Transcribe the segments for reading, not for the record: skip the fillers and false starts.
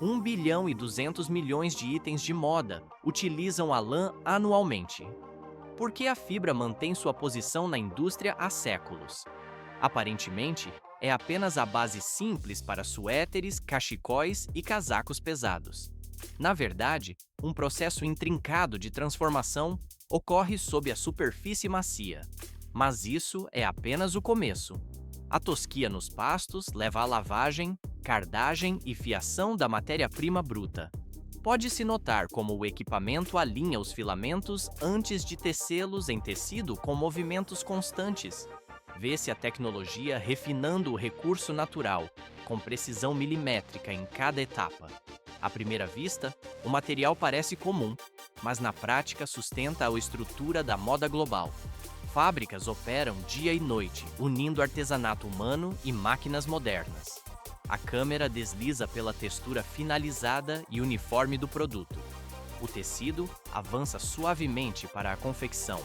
1,2 bilhão de itens de moda utilizam a lã anualmente. Por que a fibra mantém sua posição na indústria há séculos? Aparentemente, é apenas a base simples para suéteres, cachecóis e casacos pesados. Na verdade, um processo intrincado de transformação ocorre sob a superfície macia. Mas isso é apenas o começo. A tosquia nos pastos leva à lavagem, cardagem e fiação da matéria-prima bruta. Pode-se notar como o equipamento alinha os filamentos antes de tecê-los em tecido com movimentos constantes. Vê-se a tecnologia refinando o recurso natural, com precisão milimétrica em cada etapa. À primeira vista, o material parece comum, mas na prática sustenta a estrutura da moda global. Fábricas operam dia e noite, unindo artesanato humano e máquinas modernas. A câmera desliza pela textura finalizada e uniforme do produto. O tecido avança suavemente para a confecção.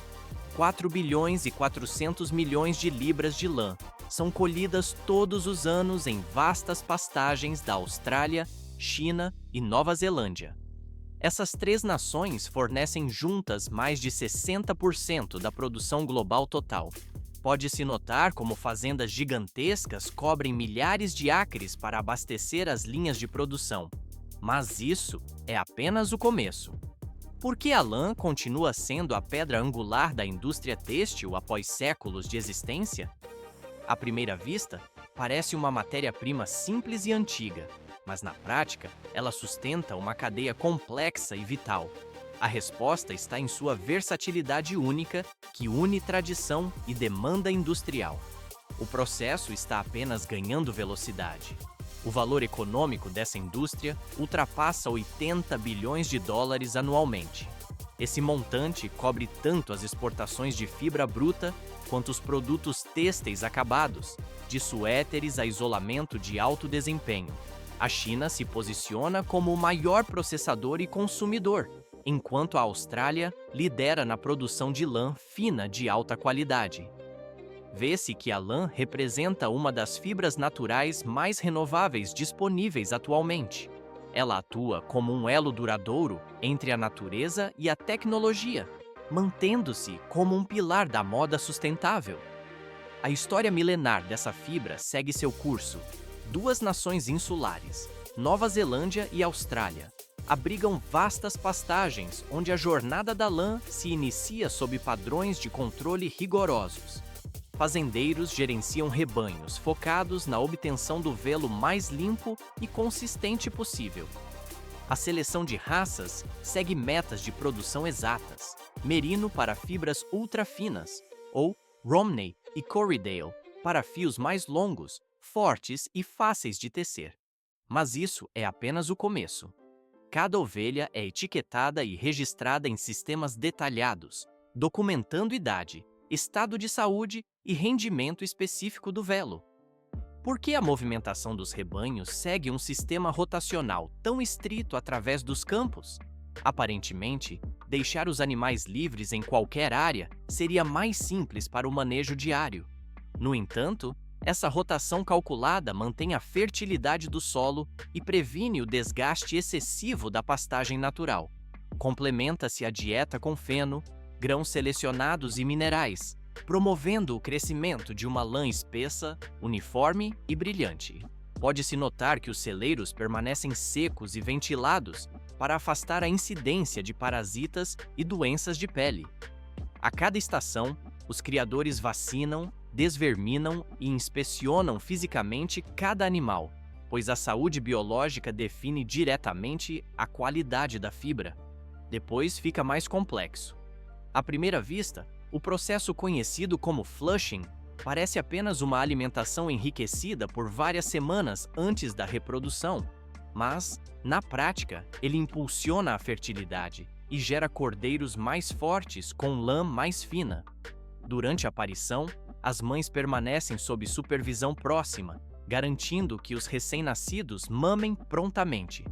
4,4 bilhões de libras de lã são colhidas todos os anos em vastas pastagens da Austrália, China e Nova Zelândia. Essas três nações fornecem juntas mais de 60% da produção global total. Pode-se notar como fazendas gigantescas cobrem milhares de acres para abastecer as linhas de produção. Mas isso é apenas o começo. Por que a lã continua sendo a pedra angular da indústria têxtil após séculos de existência? À primeira vista, parece uma matéria-prima simples e antiga, mas na prática, ela sustenta uma cadeia complexa e vital. A resposta está em sua versatilidade única, que une tradição e demanda industrial. O processo está apenas ganhando velocidade. O valor econômico dessa indústria ultrapassa 80 bilhões de dólares anualmente. Esse montante cobre tanto as exportações de fibra bruta quanto os produtos têxteis acabados, de suéteres a isolamento de alto desempenho. A China se posiciona como o maior processador e consumidor, enquanto a Austrália lidera na produção de lã fina de alta qualidade. Vê-se que a lã representa uma das fibras naturais mais renováveis disponíveis atualmente. Ela atua como um elo duradouro entre a natureza e a tecnologia, mantendo-se como um pilar da moda sustentável. A história milenar dessa fibra segue seu curso. Duas nações insulares, Nova Zelândia e Austrália, abrigam vastas pastagens onde a jornada da lã se inicia sob padrões de controle rigorosos. Fazendeiros gerenciam rebanhos focados na obtenção do velo mais limpo e consistente possível. A seleção de raças segue metas de produção exatas, merino para fibras ultra finas, ou Romney e Corriedale para fios mais longos, fortes e fáceis de tecer. Mas isso é apenas o começo. Cada ovelha é etiquetada e registrada em sistemas detalhados, documentando idade, estado de saúde e rendimento específico do velo. Por que a movimentação dos rebanhos segue um sistema rotacional tão estrito através dos campos? Aparentemente, deixar os animais livres em qualquer área seria mais simples para o manejo diário. No entanto, essa rotação calculada mantém a fertilidade do solo e previne o desgaste excessivo da pastagem natural. Complementa-se a dieta com feno, grãos selecionados e minerais, promovendo o crescimento de uma lã espessa, uniforme e brilhante. Pode-se notar que os celeiros permanecem secos e ventilados para afastar a incidência de parasitas e doenças de pele. A cada estação, os criadores vacinam, desverminam e inspecionam fisicamente cada animal, pois a saúde biológica define diretamente a qualidade da fibra. Depois fica mais complexo. À primeira vista, o processo conhecido como flushing parece apenas uma alimentação enriquecida por várias semanas antes da reprodução, mas, na prática, ele impulsiona a fertilidade e gera cordeiros mais fortes com lã mais fina. Durante a parição, as mães permanecem sob supervisão próxima, garantindo que os recém-nascidos mamem prontamente.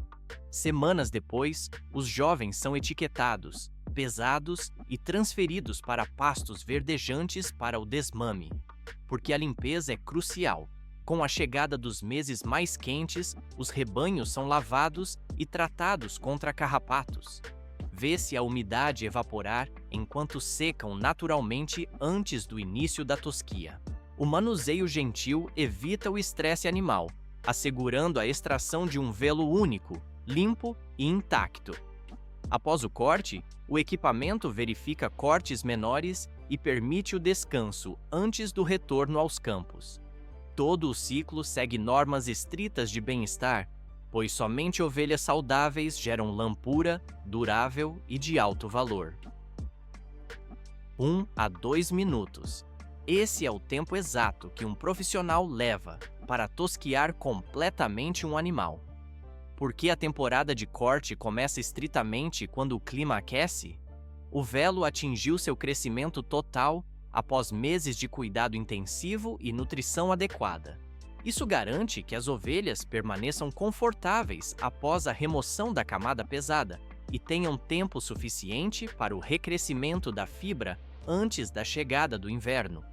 Semanas depois, os jovens são etiquetados, pesados e transferidos para pastos verdejantes para o desmame, porque a limpeza é crucial. Com a chegada dos meses mais quentes, os rebanhos são lavados e tratados contra carrapatos. Vê-se a umidade evaporar enquanto secam naturalmente antes do início da tosquia. O manuseio gentil evita o estresse animal, assegurando a extração de um velo único, limpo e intacto. Após o corte, o equipamento verifica cortes menores e permite o descanso antes do retorno aos campos. Todo o ciclo segue normas estritas de bem-estar, pois somente ovelhas saudáveis geram lã pura, durável e de alto valor. 1 a 2 minutos. Esse é o tempo exato que um profissional leva para tosquiar completamente um animal. Por que a temporada de corte começa estritamente quando o clima aquece? O velo atingiu seu crescimento total após meses de cuidado intensivo e nutrição adequada. Isso garante que as ovelhas permaneçam confortáveis após a remoção da camada pesada e tenham tempo suficiente para o recrescimento da fibra antes da chegada do inverno.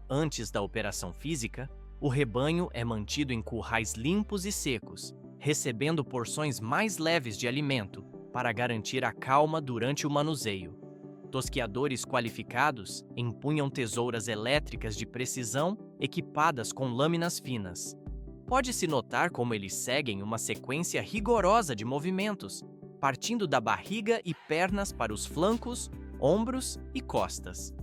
Antes da operação física, o rebanho é mantido em currais limpos e secos, recebendo porções mais leves de alimento para garantir a calma durante o manuseio. Tosquiadores qualificados empunham tesouras elétricas de precisão equipadas com lâminas finas. Pode-se notar como eles seguem uma sequência rigorosa de movimentos, partindo da barriga e pernas para os flancos, ombros e costas.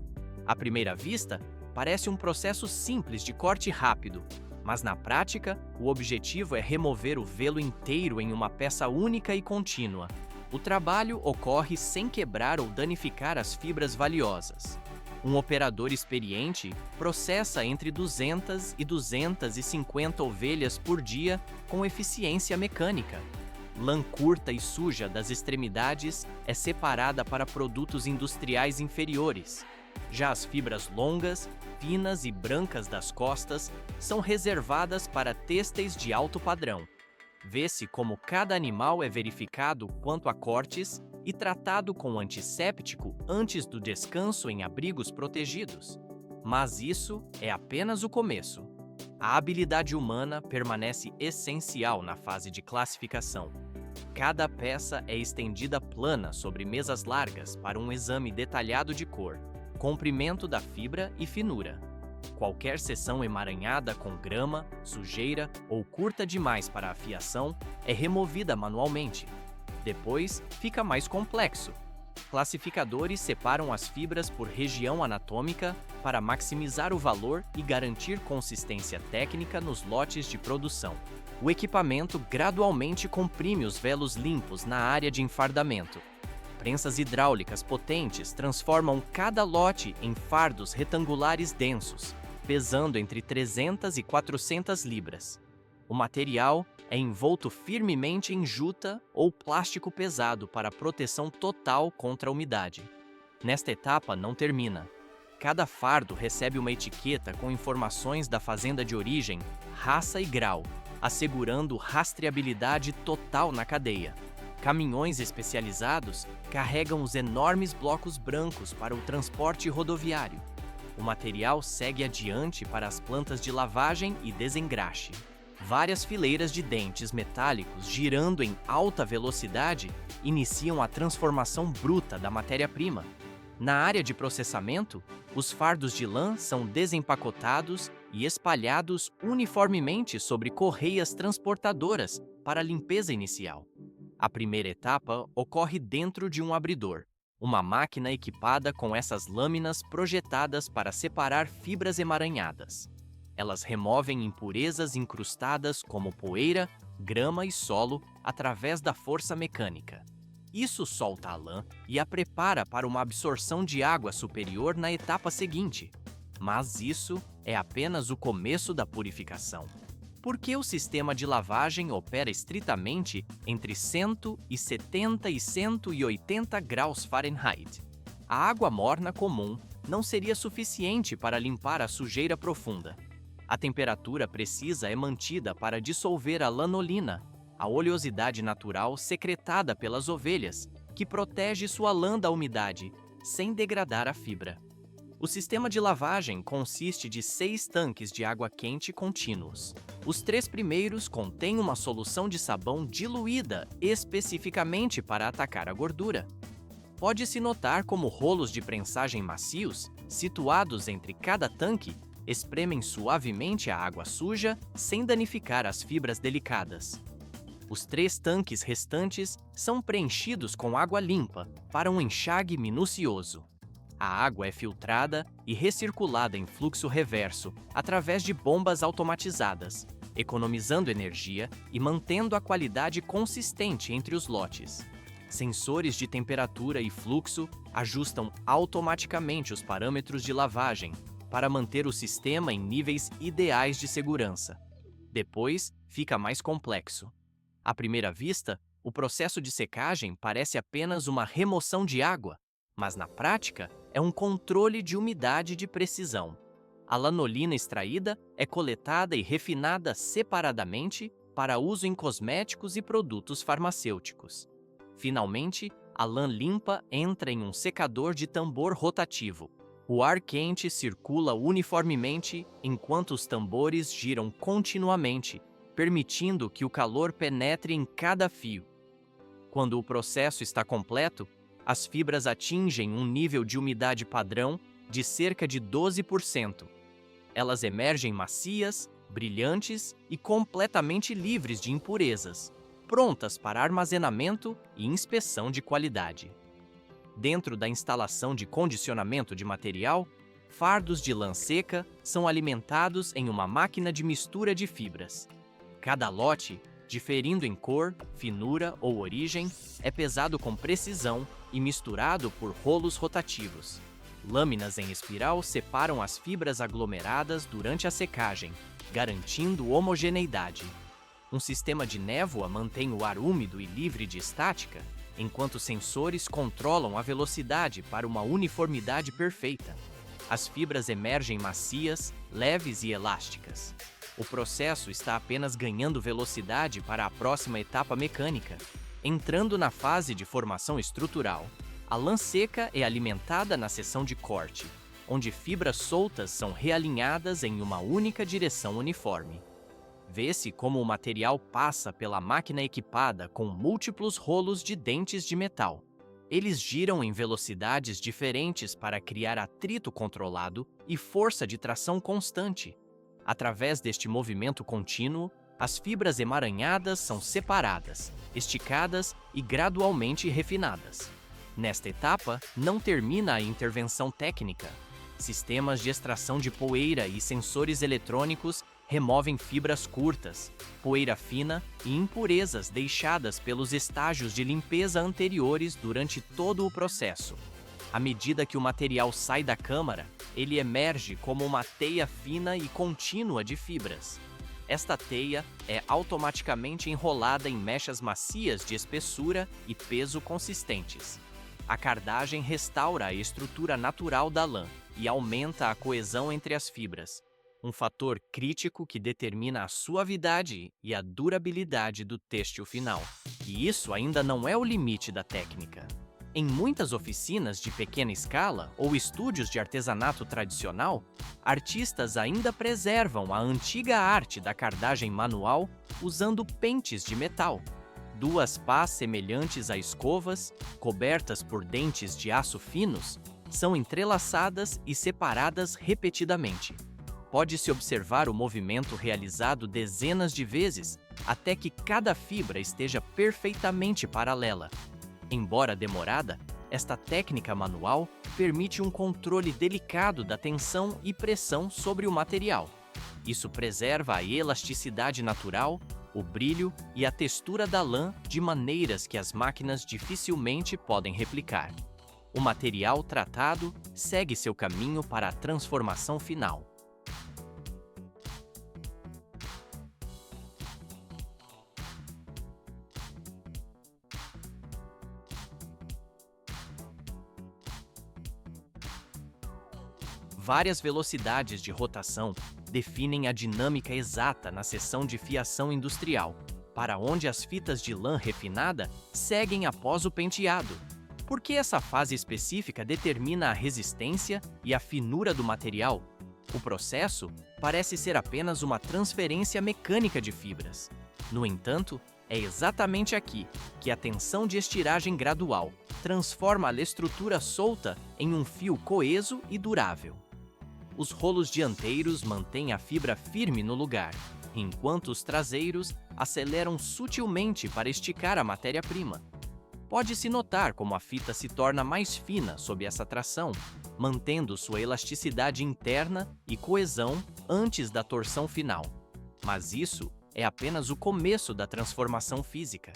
À primeira vista, parece um processo simples de corte rápido, mas na prática, o objetivo é remover o velo inteiro em uma peça única e contínua. O trabalho ocorre sem quebrar ou danificar as fibras valiosas. Um operador experiente processa entre 200 e 250 ovelhas por dia com eficiência mecânica. Lã curta e suja das extremidades é separada para produtos industriais inferiores. Já as fibras longas, finas e brancas das costas são reservadas para têxteis de alto padrão. Vê-se como cada animal é verificado quanto a cortes e tratado com antisséptico antes do descanso em abrigos protegidos. Mas isso é apenas o começo. A habilidade humana permanece essencial na fase de classificação. Cada peça é estendida plana sobre mesas largas para um exame detalhado de cor, comprimento da fibra e finura. Qualquer seção emaranhada com grama, sujeira ou curta demais para a fiação é removida manualmente. Depois, fica mais complexo. Classificadores separam as fibras por região anatômica para maximizar o valor e garantir consistência técnica nos lotes de produção. O equipamento gradualmente comprime os velos limpos na área de enfardamento. Prensas hidráulicas potentes transformam cada lote em fardos retangulares densos, pesando entre 300 e 400 libras. O material é envolto firmemente em juta ou plástico pesado para proteção total contra a umidade. Nesta etapa não termina. Cada fardo recebe uma etiqueta com informações da fazenda de origem, raça e grau, assegurando rastreabilidade total na cadeia. Caminhões especializados carregam os enormes blocos brancos para o transporte rodoviário. O material segue adiante para as plantas de lavagem e desengraxe. Várias fileiras de dentes metálicos girando em alta velocidade iniciam a transformação bruta da matéria-prima. Na área de processamento, os fardos de lã são desempacotados e espalhados uniformemente sobre correias transportadoras para a limpeza inicial. A primeira etapa ocorre dentro de um abridor, uma máquina equipada com essas lâminas projetadas para separar fibras emaranhadas. Elas removem impurezas incrustadas como poeira, grama e solo através da força mecânica. Isso solta a lã e a prepara para uma absorção de água superior na etapa seguinte. Mas isso é apenas o começo da purificação. Por que o sistema de lavagem opera estritamente entre 170 e 180 graus Fahrenheit? A água morna comum não seria suficiente para limpar a sujeira profunda. A temperatura precisa é mantida para dissolver a lanolina, a oleosidade natural secretada pelas ovelhas, que protege sua lã da umidade, sem degradar a fibra. O sistema de lavagem consiste de 6 tanques de água quente contínuos. Os 3 primeiros contêm uma solução de sabão diluída especificamente para atacar a gordura. Pode-se notar como rolos de prensagem macios, situados entre cada tanque, espremem suavemente a água suja sem danificar as fibras delicadas. Os 3 tanques restantes são preenchidos com água limpa para um enxague minucioso. A água é filtrada e recirculada em fluxo reverso através de bombas automatizadas, economizando energia e mantendo a qualidade consistente entre os lotes. Sensores de temperatura e fluxo ajustam automaticamente os parâmetros de lavagem para manter o sistema em níveis ideais de segurança. Depois, fica mais complexo. À primeira vista, o processo de secagem parece apenas uma remoção de água, mas na prática é um controle de umidade de precisão. A lanolina extraída é coletada e refinada separadamente para uso em cosméticos e produtos farmacêuticos. Finalmente, a lã limpa entra em um secador de tambor rotativo. O ar quente circula uniformemente enquanto os tambores giram continuamente, permitindo que o calor penetre em cada fio. Quando o processo está completo, as fibras atingem um nível de umidade padrão de cerca de 12%. Elas emergem macias, brilhantes e completamente livres de impurezas, prontas para armazenamento e inspeção de qualidade. Dentro da instalação de condicionamento de material, fardos de lã seca são alimentados em uma máquina de mistura de fibras. Cada lote, diferindo em cor, finura ou origem, é pesado com precisão e misturado por rolos rotativos. Lâminas em espiral separam as fibras aglomeradas durante a secagem, garantindo homogeneidade. Um sistema de névoa mantém o ar úmido e livre de estática, enquanto sensores controlam a velocidade para uma uniformidade perfeita. As fibras emergem macias, leves e elásticas. O processo está apenas ganhando velocidade para a próxima etapa mecânica. Entrando na fase de formação estrutural, a lã seca é alimentada na seção de corte, onde fibras soltas são realinhadas em uma única direção uniforme. Vê-se como o material passa pela máquina equipada com múltiplos rolos de dentes de metal. Eles giram em velocidades diferentes para criar atrito controlado e força de tração constante. Através deste movimento contínuo, as fibras emaranhadas são separadas, esticadas e gradualmente refinadas. Nesta etapa, não termina a intervenção técnica. Sistemas de extração de poeira e sensores eletrônicos removem fibras curtas, poeira fina e impurezas deixadas pelos estágios de limpeza anteriores durante todo o processo. À medida que o material sai da câmara, ele emerge como uma teia fina e contínua de fibras. Esta teia é automaticamente enrolada em mechas macias de espessura e peso consistentes. A cardagem restaura a estrutura natural da lã e aumenta a coesão entre as fibras, um fator crítico que determina a suavidade e a durabilidade do têxtil final. E isso ainda não é o limite da técnica. Em muitas oficinas de pequena escala ou estúdios de artesanato tradicional, artistas ainda preservam a antiga arte da cardagem manual usando pentes de metal. 2 pás semelhantes a escovas, cobertas por dentes de aço finos, são entrelaçadas e separadas repetidamente. Pode-se observar o movimento realizado dezenas de vezes até que cada fibra esteja perfeitamente paralela. Embora demorada, esta técnica manual permite um controle delicado da tensão e pressão sobre o material. Isso preserva a elasticidade natural, o brilho e a textura da lã de maneiras que as máquinas dificilmente podem replicar. O material tratado segue seu caminho para a transformação final. Várias velocidades de rotação definem a dinâmica exata na seção de fiação industrial, para onde as fitas de lã refinada seguem após o penteado. Porque essa fase específica determina a resistência e a finura do material. O processo parece ser apenas uma transferência mecânica de fibras. No entanto, é exatamente aqui que a tensão de estiragem gradual transforma a estrutura solta em um fio coeso e durável. Os rolos dianteiros mantêm a fibra firme no lugar, enquanto os traseiros aceleram sutilmente para esticar a matéria-prima. Pode-se notar como a fita se torna mais fina sob essa tração, mantendo sua elasticidade interna e coesão antes da torção final. Mas isso é apenas o começo da transformação física.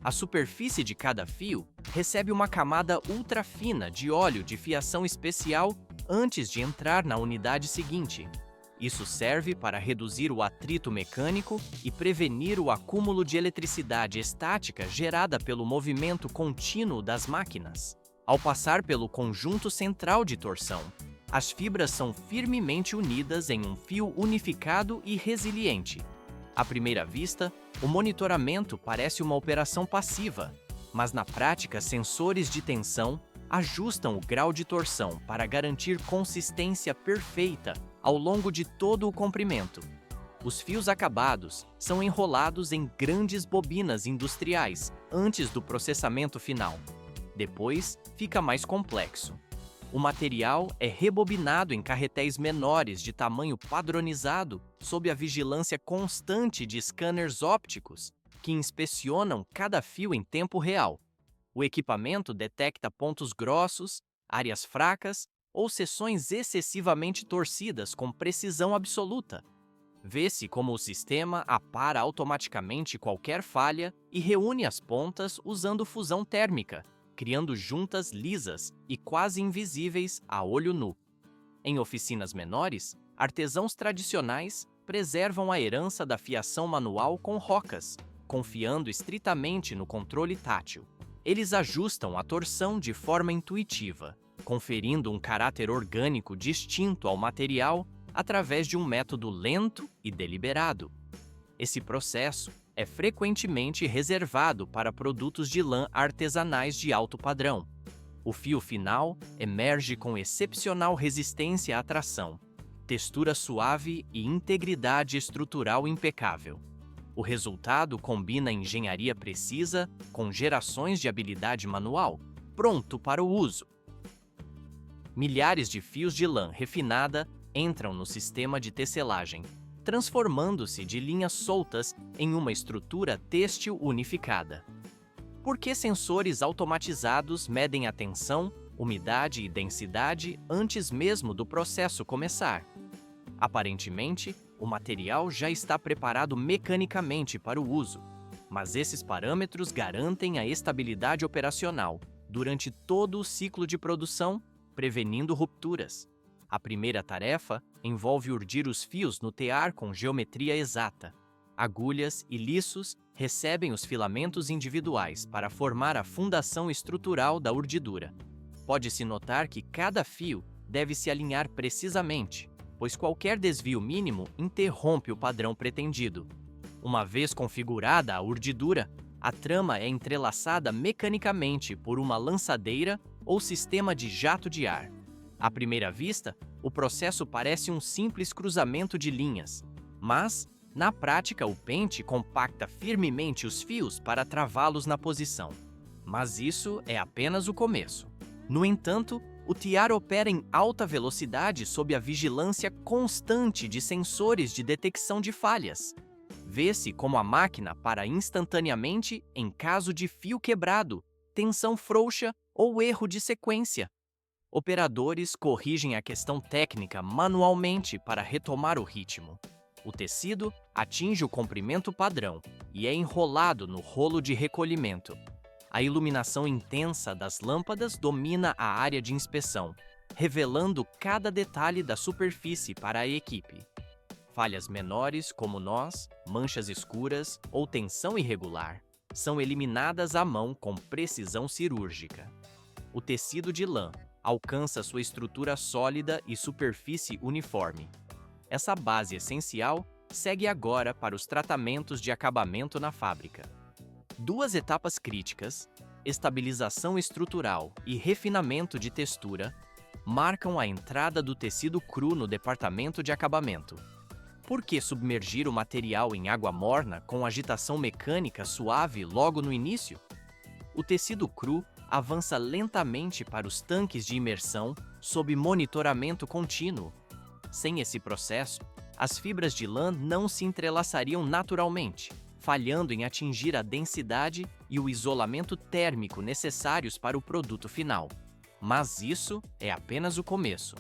A superfície de cada fio recebe uma camada ultra fina de óleo de fiação especial antes de entrar na unidade seguinte. Isso serve para reduzir o atrito mecânico e prevenir o acúmulo de eletricidade estática gerada pelo movimento contínuo das máquinas. Ao passar pelo conjunto central de torção, as fibras são firmemente unidas em um fio unificado e resiliente. À primeira vista, o monitoramento parece uma operação passiva, mas na prática, sensores de tensão ajustam o grau de torção para garantir consistência perfeita ao longo de todo o comprimento. Os fios acabados são enrolados em grandes bobinas industriais antes do processamento final. Depois, fica mais complexo. O material é rebobinado em carretéis menores de tamanho padronizado sob a vigilância constante de scanners ópticos que inspecionam cada fio em tempo real. O equipamento detecta pontos grossos, áreas fracas ou seções excessivamente torcidas com precisão absoluta. Vê-se como o sistema apara automaticamente qualquer falha e reúne as pontas usando fusão térmica, criando juntas lisas e quase invisíveis a olho nu. Em oficinas menores, artesãos tradicionais preservam a herança da fiação manual com rocas, confiando estritamente no controle tátil. Eles ajustam a torção de forma intuitiva, conferindo um caráter orgânico distinto ao material através de um método lento e deliberado. Esse processo é frequentemente reservado para produtos de lã artesanais de alto padrão. O fio final emerge com excepcional resistência à tração, textura suave e integridade estrutural impecável. O resultado combina engenharia precisa com gerações de habilidade manual, pronto para o uso. Milhares de fios de lã refinada entram no sistema de tecelagem, transformando-se de linhas soltas em uma estrutura têxtil unificada. Por que sensores automatizados medem a tensão, umidade e densidade antes mesmo do processo começar? Aparentemente, o material já está preparado mecanicamente para o uso, mas esses parâmetros garantem a estabilidade operacional durante todo o ciclo de produção, prevenindo rupturas. A primeira tarefa envolve urdir os fios no tear com geometria exata. Agulhas e liços recebem os filamentos individuais para formar a fundação estrutural da urdidura. Pode-se notar que cada fio deve se alinhar precisamente, pois qualquer desvio mínimo interrompe o padrão pretendido. Uma vez configurada a urdidura, a trama é entrelaçada mecanicamente por uma lançadeira ou sistema de jato de ar. À primeira vista, o processo parece um simples cruzamento de linhas, mas, na prática, o pente compacta firmemente os fios para travá-los na posição. Mas isso é apenas o começo. No entanto, o tiar opera em alta velocidade sob a vigilância constante de sensores de detecção de falhas. Vê-se como a máquina para instantaneamente em caso de fio quebrado, tensão frouxa ou erro de sequência. Operadores corrigem a questão técnica manualmente para retomar o ritmo. O tecido atinge o comprimento padrão e é enrolado no rolo de recolhimento. A iluminação intensa das lâmpadas domina a área de inspeção, revelando cada detalhe da superfície para a equipe. Falhas menores, como nós, manchas escuras ou tensão irregular, são eliminadas à mão com precisão cirúrgica. O tecido de lã alcança sua estrutura sólida e superfície uniforme. Essa base essencial segue agora para os tratamentos de acabamento na fábrica. Duas etapas críticas, estabilização estrutural e refinamento de textura marcam a entrada do tecido cru no departamento de acabamento. Por que submergir o material em água morna com agitação mecânica suave logo no início? O tecido cru avança lentamente para os tanques de imersão sob monitoramento contínuo. Sem esse processo, as fibras de lã não se entrelaçariam naturalmente, falhando em atingir a densidade e o isolamento térmico necessários para o produto final. Mas isso é apenas o começo.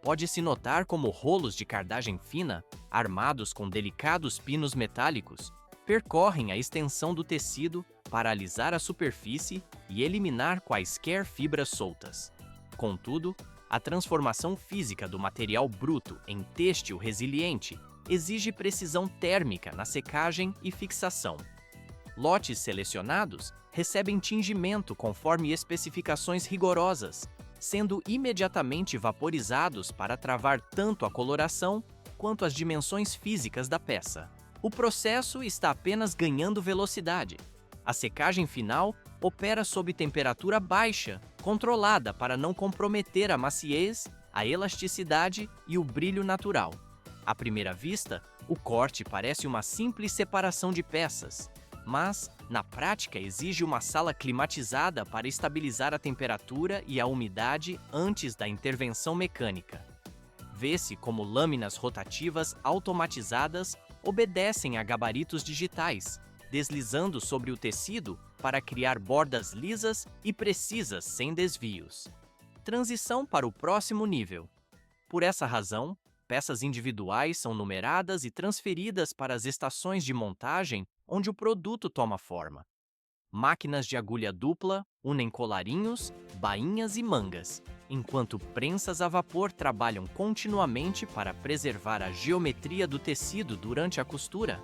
Pode-se notar como rolos de cardagem fina, armados com delicados pinos metálicos, percorrem a extensão do tecido para alisar a superfície e eliminar quaisquer fibras soltas. Contudo, a transformação física do material bruto em têxtil resiliente exige precisão térmica na secagem e fixação. Lotes selecionados recebem tingimento conforme especificações rigorosas, sendo imediatamente vaporizados para travar tanto a coloração quanto as dimensões físicas da peça. O processo está apenas ganhando velocidade. A secagem final opera sob temperatura baixa, controlada para não comprometer a maciez, a elasticidade e o brilho natural. À primeira vista, o corte parece uma simples separação de peças, mas, na prática, exige uma sala climatizada para estabilizar a temperatura e a umidade antes da intervenção mecânica. Vê-se como lâminas rotativas automatizadas obedecem a gabaritos digitais, deslizando sobre o tecido para criar bordas lisas e precisas sem desvios. Transição para o próximo nível. Por essa razão, peças individuais são numeradas e transferidas para as estações de montagem onde o produto toma forma. Máquinas de agulha dupla unem colarinhos, bainhas e mangas, enquanto prensas a vapor trabalham continuamente para preservar a geometria do tecido durante a costura.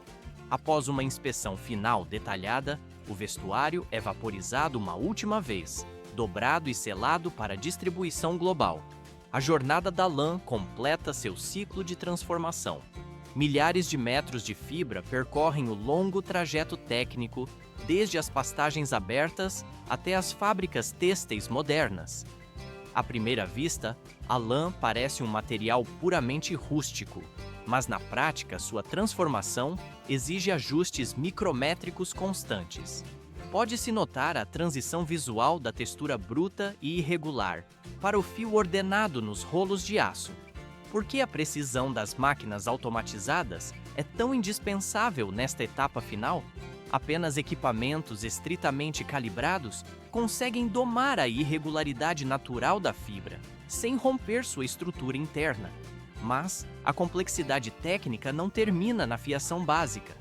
Após uma inspeção final detalhada, o vestuário é vaporizado uma última vez, dobrado e selado para distribuição global. A jornada da lã completa seu ciclo de transformação. Milhares de metros de fibra percorrem o longo trajeto técnico, desde as pastagens abertas até as fábricas têxteis modernas. À primeira vista, a lã parece um material puramente rústico, mas na prática sua transformação exige ajustes micrométricos constantes. Pode-se notar a transição visual da textura bruta e irregular para o fio ordenado nos rolos de aço. Por que a precisão das máquinas automatizadas é tão indispensável nesta etapa final? Apenas equipamentos estritamente calibrados conseguem domar a irregularidade natural da fibra, sem romper sua estrutura interna. Mas a complexidade técnica não termina na fiação básica.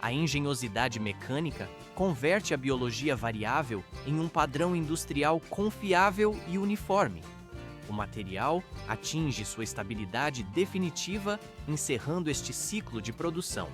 A engenhosidade mecânica converte a biologia variável em um padrão industrial confiável e uniforme. O material atinge sua estabilidade definitiva, encerrando este ciclo de produção.